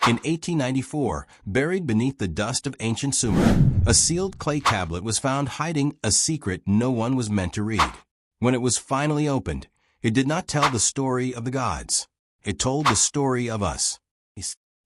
In 1894, buried beneath the dust of ancient Sumer, a sealed clay tablet was found hiding a secret no one was meant to read. When it was finally opened, it did not tell the story of the gods. It told the story of us.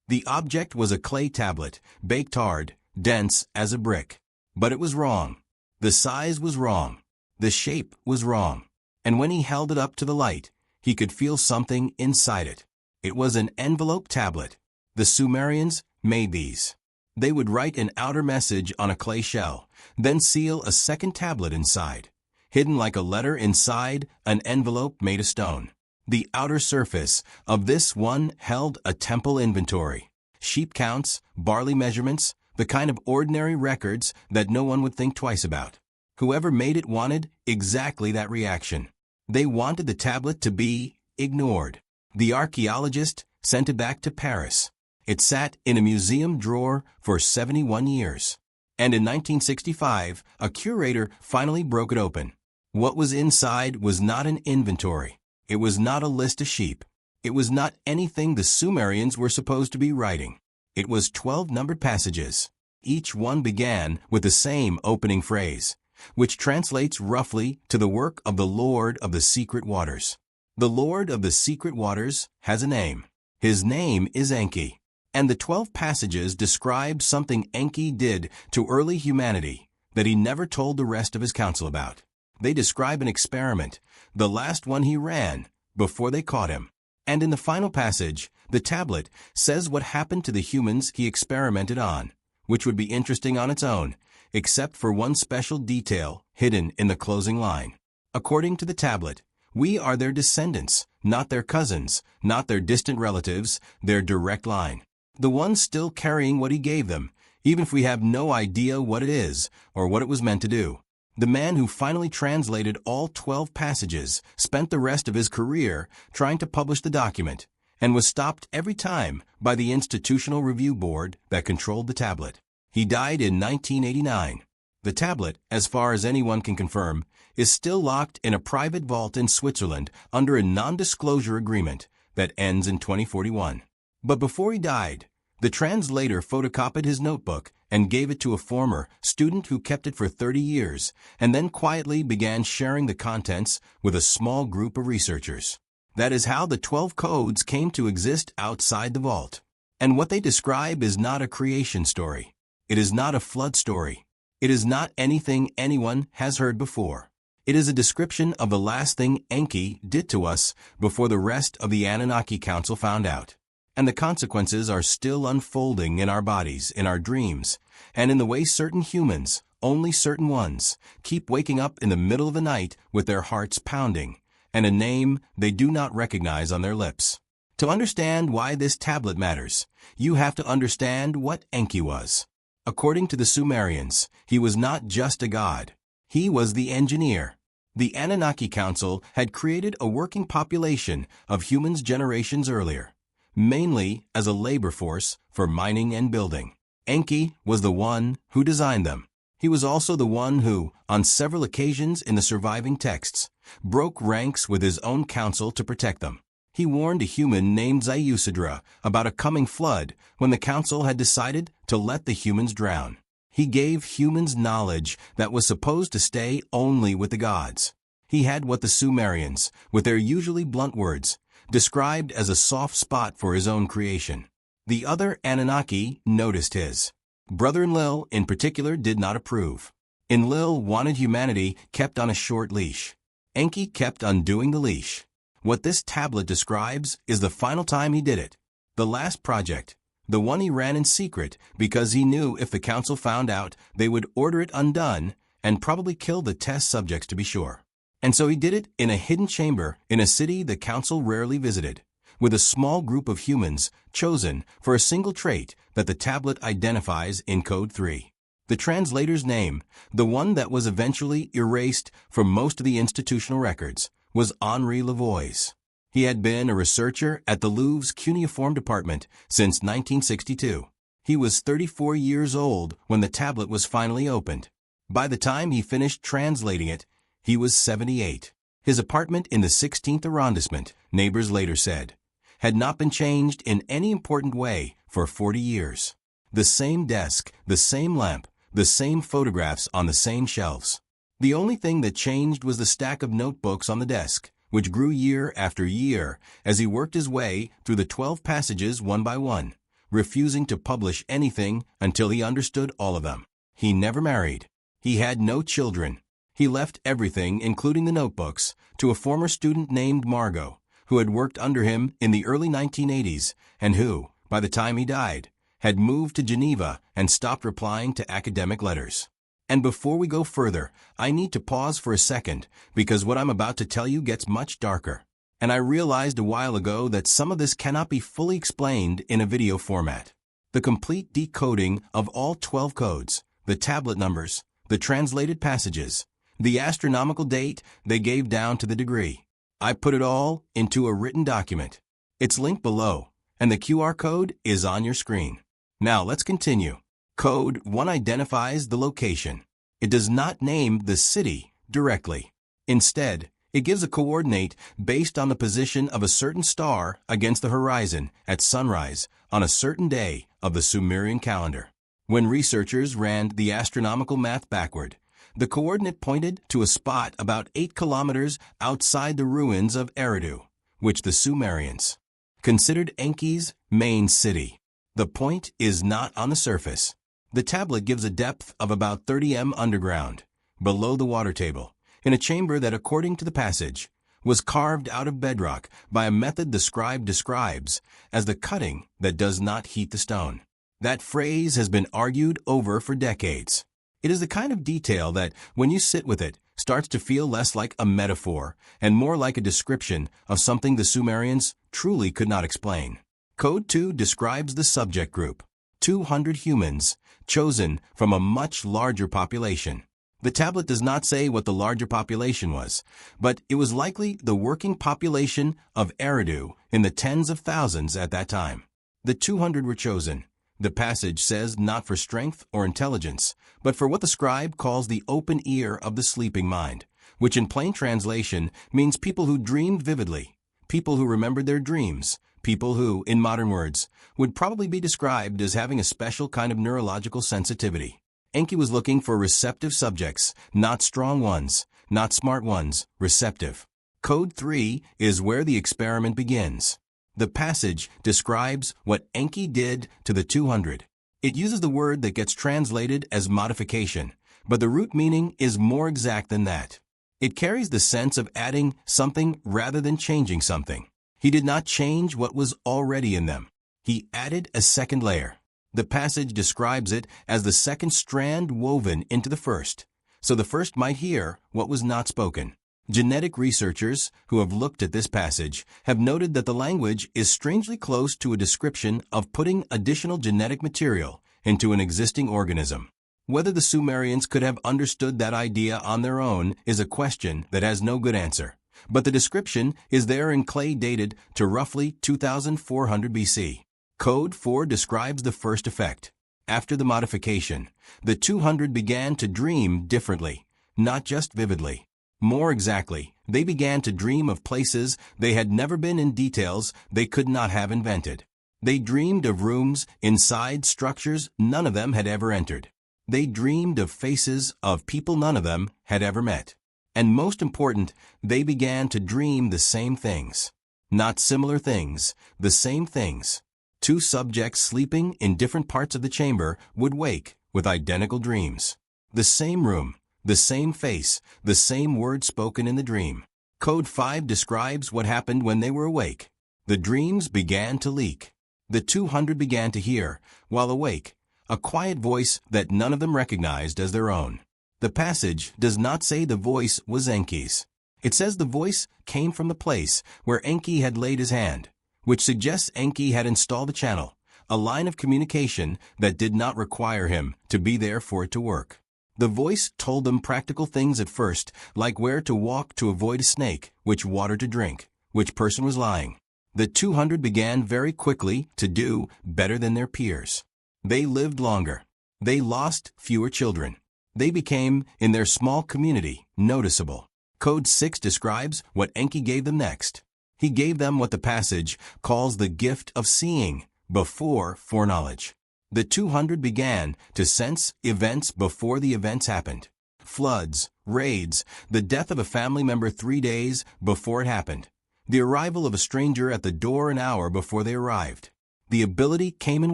The object was a clay tablet, baked hard, dense as a brick. But it was wrong. The size was wrong. The shape was wrong. And when he held it up to the light, he could feel something inside it. It was an envelope tablet. The Sumerians made these. They would write an outer message on a clay shell, then seal a second tablet inside. Hidden like a letter inside an envelope made of stone. The outer surface of this one held a temple inventory, sheep counts, barley measurements, the kind of ordinary records that no one would think twice about. Whoever made it wanted exactly that reaction. They wanted the tablet to be ignored. The archaeologist sent it back to Paris. It sat in a museum drawer for 71 years. And in 1965, a curator finally broke it open. What was inside was not an inventory. It was not a list of sheep. It was not anything the Sumerians were supposed to be writing. It was 12 numbered passages. Each one began with the same opening phrase, which translates roughly to the work of the Lord of the Secret Waters. The Lord of the Secret Waters has a name. His name is Enki. And the 12 passages describe something Enki did to early humanity that he never told the rest of his council about. They describe an experiment, the last one he ran, before they caught him. And in the final passage, the tablet says what happened to the humans he experimented on, which would be interesting on its own, except for one special detail hidden in the closing line. According to the tablet, we are their descendants, not their cousins, not their distant relatives, their direct line. The ones still carrying what he gave them, even if we have no idea what it is or what it was meant to do. The man who finally translated all 12 passages spent the rest of his career trying to publish the document and was stopped every time by the institutional review board that controlled the tablet. He died in 1989. The tablet, as far as anyone can confirm, is still locked in a private vault in Switzerland under a non-disclosure agreement that ends in 2041. But before he died, the translator photocopied his notebook and gave it to a former student who kept it for 30 years and then quietly began sharing the contents with a small group of researchers. That is how the 12 codes came to exist outside the vault. And what they describe is not a creation story. It is not a flood story. It is not anything anyone has heard before. It is a description of the last thing Enki did to us before the rest of the Anunnaki Council found out. And the consequences are still unfolding in our bodies, in our dreams, and in the way certain humans, only certain ones, keep waking up in the middle of the night with their hearts pounding, and a name they do not recognize on their lips. To understand why this tablet matters, you have to understand what Enki was. According to the Sumerians, he was not just a god. He was the engineer. The Anunnaki Council had created a working population of humans generations earlier, mainly as a labor force for mining and building. Enki was the one who designed them. He was also the one who, on several occasions in the surviving texts, broke ranks with his own council to protect them. He warned a human named Ziusidra about a coming flood when the council had decided to let the humans drown. He gave humans knowledge that was supposed to stay only with the gods. He had what the Sumerians, with their usually blunt words, described as a soft spot for his own creation. The other Anunnaki noticed his. Brother Enlil, in particular, did not approve. Enlil wanted humanity kept on a short leash. Enki kept undoing the leash. What this tablet describes is the final time he did it. The last project, the one he ran in secret because he knew if the council found out, they would order it undone and probably kill the test subjects to be sure. And so he did it in a hidden chamber in a city the council rarely visited, with a small group of humans chosen for a single trait that the tablet identifies in Code 3. The translator's name, the one that was eventually erased from most of the institutional records, was Henri Lavois. He had been a researcher at the Louvre's cuneiform department since 1962. He was 34 years old when the tablet was finally opened. By the time he finished translating it, he was 78. His apartment in the 16th arrondissement, neighbors later said, had not been changed in any important way for 40 years. The same desk, the same lamp, the same photographs on the same shelves. The only thing that changed was the stack of notebooks on the desk, which grew year after year as he worked his way through the 12 passages one by one, refusing to publish anything until he understood all of them. He never married. He had no children. He left everything, including the notebooks, to a former student named Margot, who had worked under him in the early 1980s and who, by the time he died, had moved to Geneva and stopped replying to academic letters. And before we go further, I need to pause for a second because what I'm about to tell you gets much darker. And I realized a while ago that some of this cannot be fully explained in a video format. The complete decoding of all 12 codes, the tablet numbers, the translated passages, the astronomical date they gave down to the degree. I put it all into a written document. It's linked below, and the QR code is on your screen. Now let's continue. Code 1 identifies the location. It does not name the city directly. Instead, it gives a coordinate based on the position of a certain star against the horizon at sunrise on a certain day of the Sumerian calendar. When researchers ran the astronomical math backward, the coordinate pointed to a spot about 8 kilometers outside the ruins of Eridu, which the Sumerians considered Enki's main city. The point is not on the surface. The tablet gives a depth of about 30 m underground, below the water table, in a chamber that, according to the passage, was carved out of bedrock by a method the scribe describes as the cutting that does not heat the stone. That phrase has been argued over for decades. It is the kind of detail that, when you sit with it, starts to feel less like a metaphor and more like a description of something the Sumerians truly could not explain. Code 2 describes the subject group, 200 humans, chosen from a much larger population. The tablet does not say what the larger population was, but it was likely the working population of Eridu in the tens of thousands at that time. The 200 were chosen. The passage says not for strength or intelligence, but for what the scribe calls the open ear of the sleeping mind, which in plain translation means people who dreamed vividly, people who remembered their dreams, people who, in modern words, would probably be described as having a special kind of neurological sensitivity. Enki was looking for receptive subjects, not strong ones, not smart ones, receptive. Code 3 is where the experiment begins. The passage describes what Enki did to the 200. It uses the word that gets translated as modification, but the root meaning is more exact than that. It carries the sense of adding something rather than changing something. He did not change what was already in them. He added a second layer. The passage describes it as the second strand woven into the first, so the first might hear what was not spoken. Genetic researchers who have looked at this passage have noted that the language is strangely close to a description of putting additional genetic material into an existing organism. Whether the Sumerians could have understood that idea on their own is a question that has no good answer. But the description is there in clay dated to roughly 2400 BC. Code 4 describes the first effect. After the modification, the 200 began to dream differently, not just vividly. More exactly, they began to dream of places they had never been in details they could not have invented. They dreamed of rooms inside structures none of them had ever entered. They dreamed of faces of people none of them had ever met. And most important, they began to dream the same things. Not similar things, the same things. 2 subjects sleeping in different parts of the chamber would wake with identical dreams. The same room, the same face, the same words spoken in the dream. Code 5 describes what happened when they were awake. The dreams began to leak. The 200 began to hear, while awake, a quiet voice that none of them recognized as their own. The passage does not say the voice was Enki's. It says the voice came from the place where Enki had laid his hand, which suggests Enki had installed a channel, a line of communication that did not require him to be there for it to work. The voice told them practical things at first, like where to walk to avoid a snake, which water to drink, which person was lying. The 200 began very quickly to do better than their peers. They lived longer. They lost fewer children. They became, in their small community, noticeable. Code 6 describes what Enki gave them next. He gave them what the passage calls the gift of seeing, before foreknowledge. The 200 began to sense events before the events happened. Floods, raids, the death of a family member 3 days before it happened. The arrival of a stranger at the door an hour before they arrived. The ability came in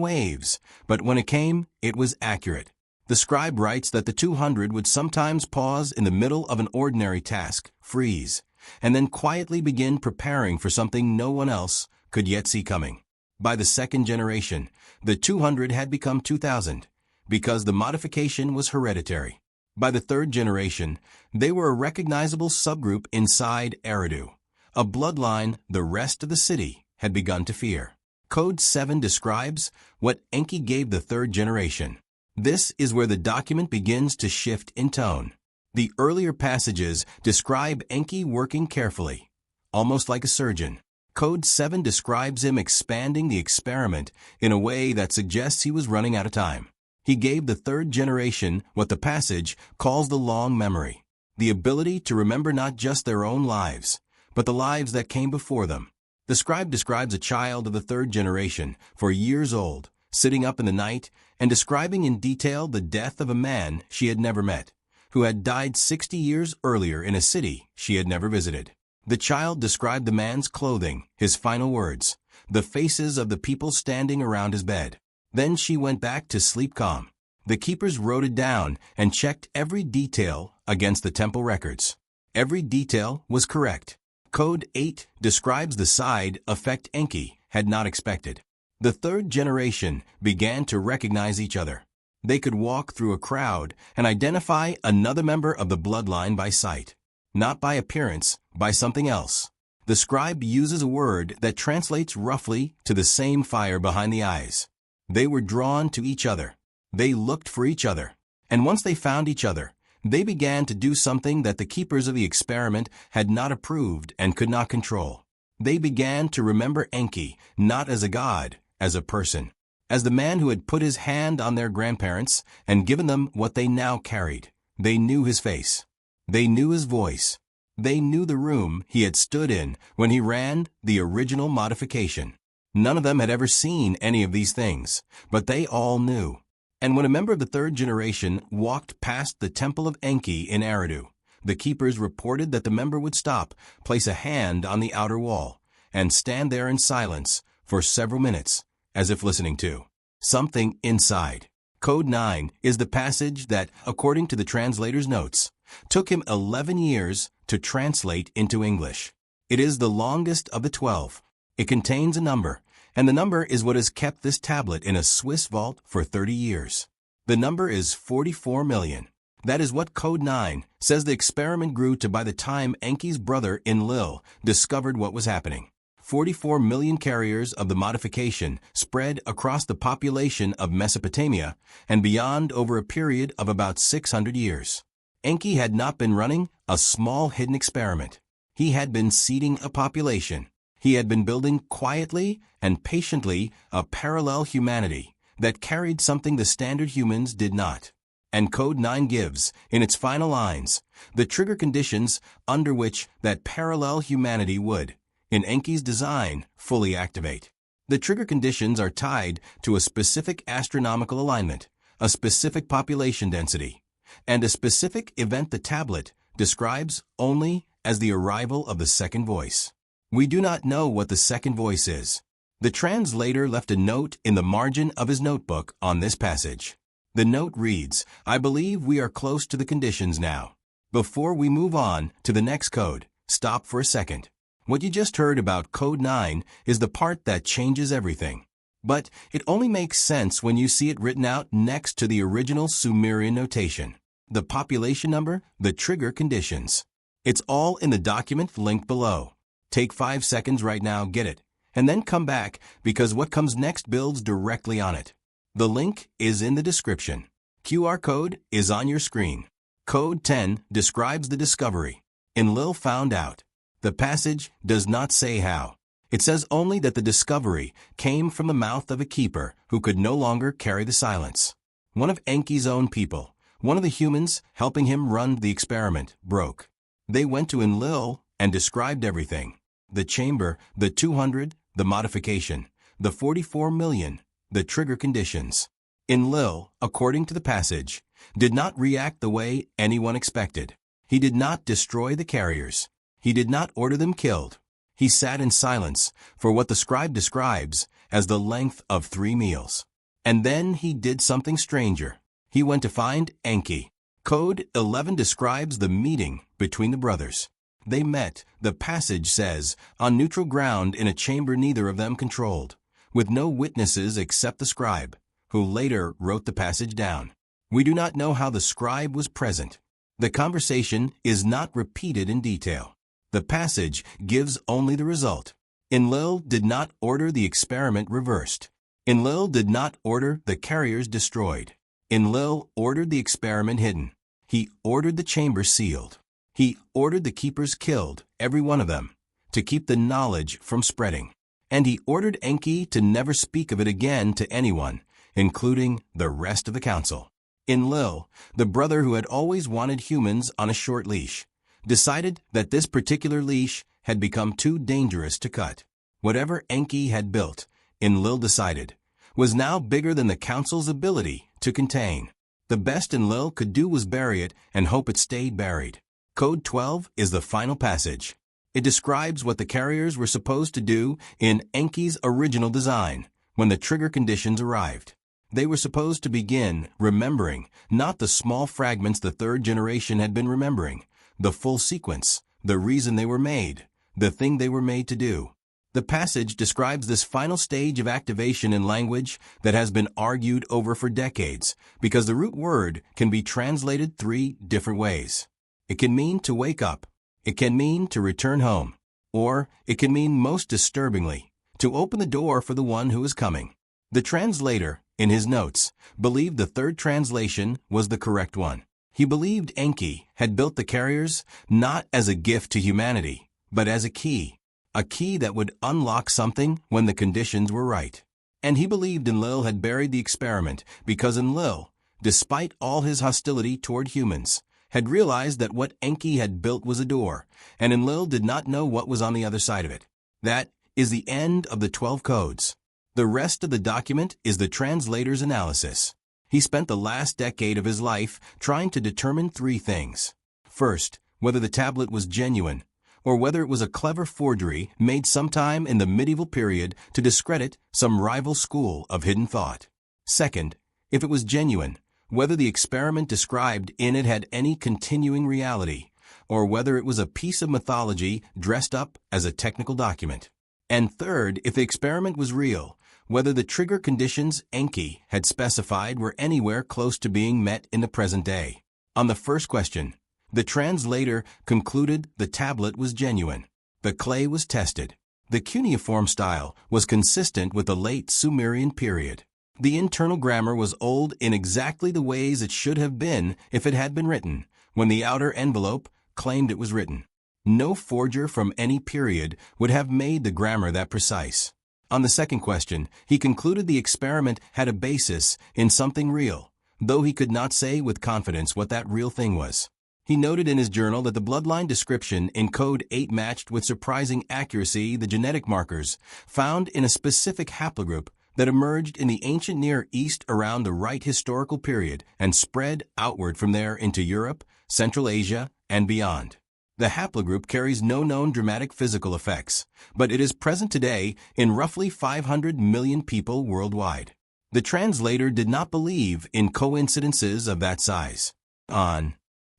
waves, but when it came, it was accurate. The scribe writes that the 200 would sometimes pause in the middle of an ordinary task, freeze, and then quietly begin preparing for something no one else could yet see coming. By the second generation, the 200 had become 2,000, because the modification was hereditary. By the third generation, they were a recognizable subgroup inside Eridu, a bloodline the rest of the city had begun to fear. Code 7 describes what Enki gave the third generation. This is where the document begins to shift in tone. The earlier passages describe Enki working carefully, almost like a surgeon. Code 7 describes him expanding the experiment in a way that suggests he was running out of time. He gave the third generation what the passage calls the long memory, the ability to remember not just their own lives, but the lives that came before them. The scribe describes a child of the third generation, 4 years old, sitting up in the night and describing in detail the death of a man she had never met, who had died 60 years earlier in a city she had never visited. The child described the man's clothing, his final words, the faces of the people standing around his bed. Then she went back to sleep calm. The keepers wrote it down and checked every detail against the temple records. Every detail was correct. Code 8 describes the side effect Enki had not expected. The third generation began to recognize each other. They could walk through a crowd and identify another member of the bloodline by sight, not by appearance, by something else. The scribe uses a word that translates roughly to the same fire behind the eyes. They were drawn to each other. They looked for each other. And once they found each other, they began to do something that the keepers of the experiment had not approved and could not control. They began to remember Enki not as a god, as a person, as the man who had put his hand on their grandparents and given them what they now carried. They knew his face. They knew his voice. They knew the room he had stood in when he ran the original modification. None of them had ever seen any of these things, but they all knew. And when a member of the third generation walked past the temple of Enki in Eridu, the keepers reported that the member would stop, place a hand on the outer wall, and stand there in silence for several minutes, as if listening to something inside. Code 9 is the passage that, according to the translator's notes, took him 11 years to translate into English. It is the longest of the 12. It contains a number, and the number is what has kept this tablet in a Swiss vault for 30 years. The number is 44 million. That is what Code 9 says the experiment grew to by the time Enki's brother Enlil discovered what was happening. 44 million carriers of the modification spread across the population of Mesopotamia and beyond over a period of about 600 years. Enki had not been running a small hidden experiment. He had been seeding a population. He had been building quietly and patiently a parallel humanity that carried something the standard humans did not. And Code 9 gives, in its final lines, the trigger conditions under which that parallel humanity would, in Enki's design, fully activate. The trigger conditions are tied to a specific astronomical alignment, a specific population density, and a specific event the tablet describes only as the arrival of the second voice. We do not know what the second voice is. The translator left a note in the margin of his notebook on this passage. The note reads, "I believe we are close to the conditions now. Before we move on to the next code, stop for a second. What you just heard about Code 9 is the part that changes everything. But it only makes sense when you see it written out next to the original Sumerian notation. The population number, the trigger conditions. It's all in the document linked below. Take 5 seconds right now, get it, and then come back because what comes next builds directly on it. The link is in the description. QR code is on your screen. Code 10 describes the discovery. Enlil found out. The passage does not say how. It says only that the discovery came from the mouth of a keeper who could no longer carry the silence. One of Enki's own people, one of the humans helping him run the experiment, broke. They went to Enlil and described everything. The chamber, the 200, the modification, the 44 million, the trigger conditions. Enlil, according to the passage, did not react the way anyone expected. He did not destroy the carriers. He did not order them killed. He sat in silence for what the scribe describes as the length of 3 meals. And then he did something stranger. He went to find Enki. Code 11 describes the meeting between the brothers. They met, the passage says, on neutral ground in a chamber neither of them controlled, with no witnesses except the scribe, who later wrote the passage down. We do not know how the scribe was present. The conversation is not repeated in detail. The passage gives only the result. Enlil did not order the experiment reversed. Enlil did not order the carriers destroyed. Enlil ordered the experiment hidden. He ordered the chamber sealed. He ordered the keepers killed, every one of them, to keep the knowledge from spreading. And he ordered Enki to never speak of it again to anyone, including the rest of the council. Enlil, the brother who had always wanted humans on a short leash, decided that this particular leash had become too dangerous to cut. Whatever Enki had built, Enlil decided, was now bigger than the council's ability to contain. The best Enlil could do was bury it and hope it stayed buried. Code 12 is the final passage. It describes what the carriers were supposed to do in Enki's original design when the trigger conditions arrived. They were supposed to begin remembering not the small fragments the third generation had been remembering, the full sequence, the reason they were made, the thing they were made to do. The passage describes this final stage of activation in language that has been argued over for decades because the root word can be translated 3 different ways. It can mean to wake up, it can mean to return home, or it can mean most disturbingly, to open the door for the one who is coming. The translator, in his notes, believed the third translation was the correct one. He believed Enki had built the carriers not as a gift to humanity, but as a key that would unlock something when the conditions were right. And he believed Enlil had buried the experiment because Enlil, despite all his hostility toward humans, had realized that what Enki had built was a door, and Enlil did not know what was on the other side of it. That is the end of the 12 codes. The rest of the document is the translator's analysis. He spent the last decade of his life trying to determine 3 things. First, whether the tablet was genuine, or whether it was a clever forgery made sometime in the medieval period to discredit some rival school of hidden thought. Second, if it was genuine, whether the experiment described in it had any continuing reality, or whether it was a piece of mythology dressed up as a technical document. And third, if the experiment was real, whether the trigger conditions Enki had specified were anywhere close to being met in the present day. On the first question, the translator concluded the tablet was genuine. The clay was tested. The cuneiform style was consistent with the late Sumerian period. The internal grammar was old in exactly the ways it should have been if it had been written, when the outer envelope claimed it was written. No forger from any period would have made the grammar that precise. On the second question, he concluded the experiment had a basis in something real, though he could not say with confidence what that real thing was. He noted in his journal that the bloodline description in Code 8 matched with surprising accuracy the genetic markers found in a specific haplogroup that emerged in the ancient Near East around the right historical period and spread outward from there into Europe, Central Asia, and beyond. The haplogroup carries no known dramatic physical effects, but it is present today in roughly 500 million people worldwide. The translator did not believe in coincidences of that size. On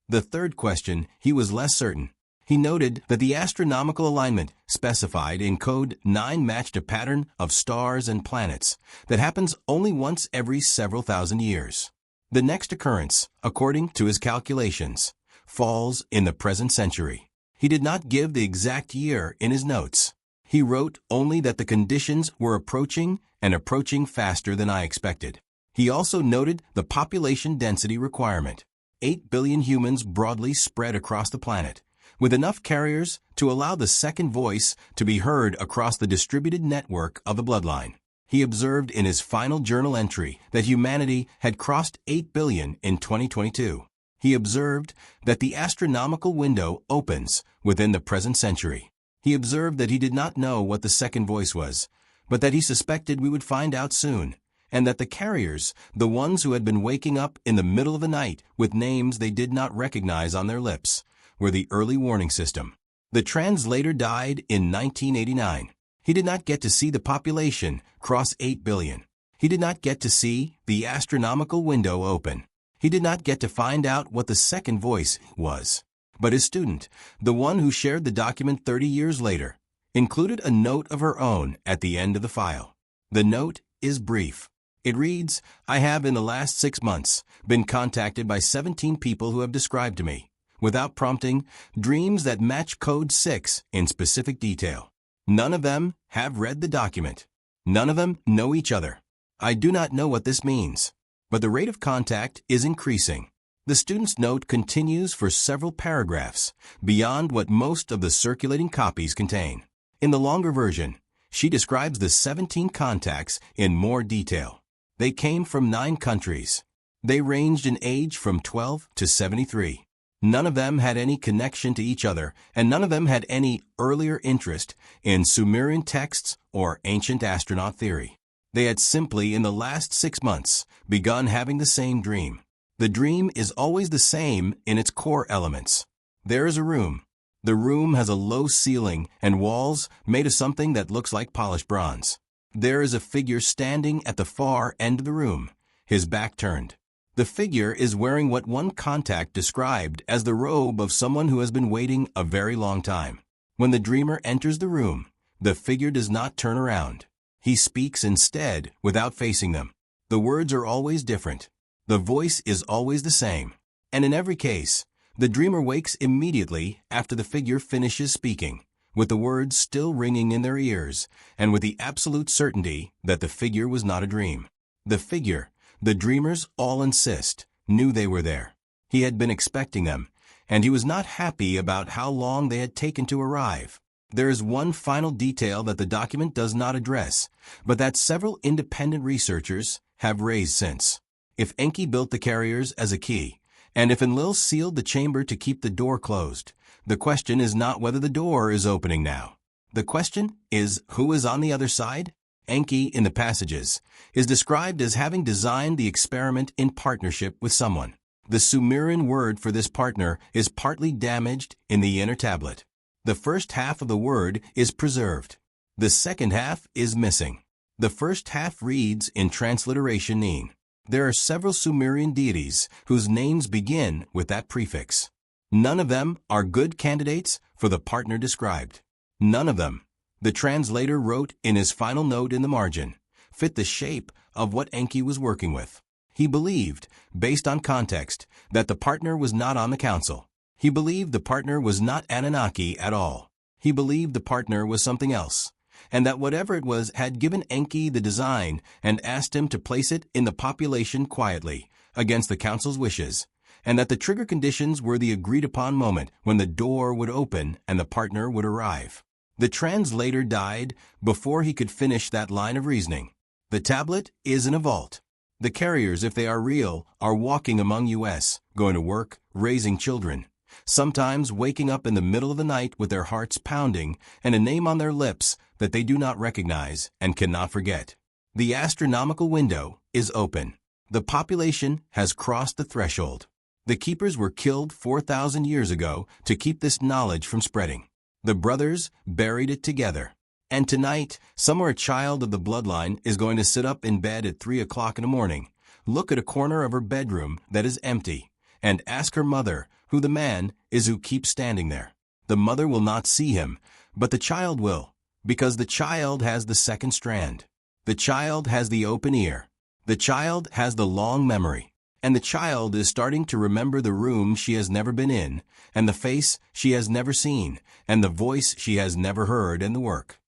the third question, he was less certain. He noted that the astronomical alignment specified in Code 9 matched a pattern of stars and planets that happens only once every several thousand years. The next occurrence, according to his calculations, falls in the present century. He did not give the exact year in his notes. He wrote only that the conditions were approaching and approaching faster than I expected. He also noted the population density requirement. 8 billion humans broadly spread across the planet, with enough carriers to allow the second voice to be heard across the distributed network of the bloodline. He observed in his final journal entry that humanity had crossed 8 billion in 2022. He observed that the astronomical window opens within the present century. He observed that he did not know what the second voice was, but that he suspected we would find out soon, and that the carriers, the ones who had been waking up in the middle of the night with names they did not recognize on their lips, were the early warning system. The translator died in 1989. He did not get to see the population cross 8 billion. He did not get to see the astronomical window open. He did not get to find out what the second voice was. But his student, the one who shared the document 30 years later, included a note of her own at the end of the file. The note is brief. It reads, "I have in the last 6 months been contacted by 17 people who have described to me, without prompting, dreams that match Code 6 in specific detail. None of them have read the document. None of them know each other. I do not know what this means, but the rate of contact is increasing." The student's note continues for several paragraphs beyond what most of the circulating copies contain. In the longer version, she describes the 17 contacts in more detail. They came from 9 countries. They ranged in age from 12 to 73. None of them had any connection to each other, and none of them had any earlier interest in Sumerian texts or ancient astronaut theory. They had simply, in the last 6 months, begun having the same dream. The dream is always the same in its core elements. There is a room. The room has a low ceiling and walls made of something that looks like polished bronze. There is a figure standing at the far end of the room, his back turned. The figure is wearing what one contact described as the robe of someone who has been waiting a very long time. When the dreamer enters the room, the figure does not turn around. He speaks instead without facing them. The words are always different. The voice is always the same. And in every case, the dreamer wakes immediately after the figure finishes speaking, with the words still ringing in their ears, and with the absolute certainty that the figure was not a dream. The figure, the dreamers all insist, knew they were there. He had been expecting them, and he was not happy about how long they had taken to arrive. There is one final detail that the document does not address, but that several independent researchers have raised since. If Enki built the carriers as a key, and if Enlil sealed the chamber to keep the door closed, the question is not whether the door is opening now. The question is who is on the other side? Enki, in the passages, is described as having designed the experiment in partnership with someone. The Sumerian word for this partner is partly damaged in the inner tablet. The first half of the word is preserved. The second half is missing. The first half reads in transliteration "neen." There are several Sumerian deities whose names begin with that prefix. None of them are good candidates for the partner described. None of them, the translator wrote in his final note in the margin, fit the shape of what Enki was working with. He believed, based on context, that the partner was not on the council. He believed the partner was not Anunnaki at all. He believed the partner was something else, and that whatever it was had given Enki the design and asked him to place it in the population quietly, against the council's wishes, and that the trigger conditions were the agreed-upon moment when the door would open and the partner would arrive. The translator died before he could finish that line of reasoning. The tablet is in a vault. The carriers, if they are real, are walking among us, going to work, raising children, sometimes waking up in the middle of the night with their hearts pounding and a name on their lips that they do not recognize and cannot forget. The astronomical window is open. The population has crossed the threshold. The keepers were killed 4,000 years ago to keep this knowledge from spreading. The brothers buried it together. And tonight, somewhere a child of the bloodline is going to sit up in bed at 3 o'clock in the morning, look at a corner of her bedroom that is empty, and ask her mother who the man is who keeps standing there. The mother will not see him, but the child will, because the child has the second strand. The child has the open ear. The child has the long memory. And the child is starting to remember the room she has never been in, and the face she has never seen, and the voice she has never heard, and the work.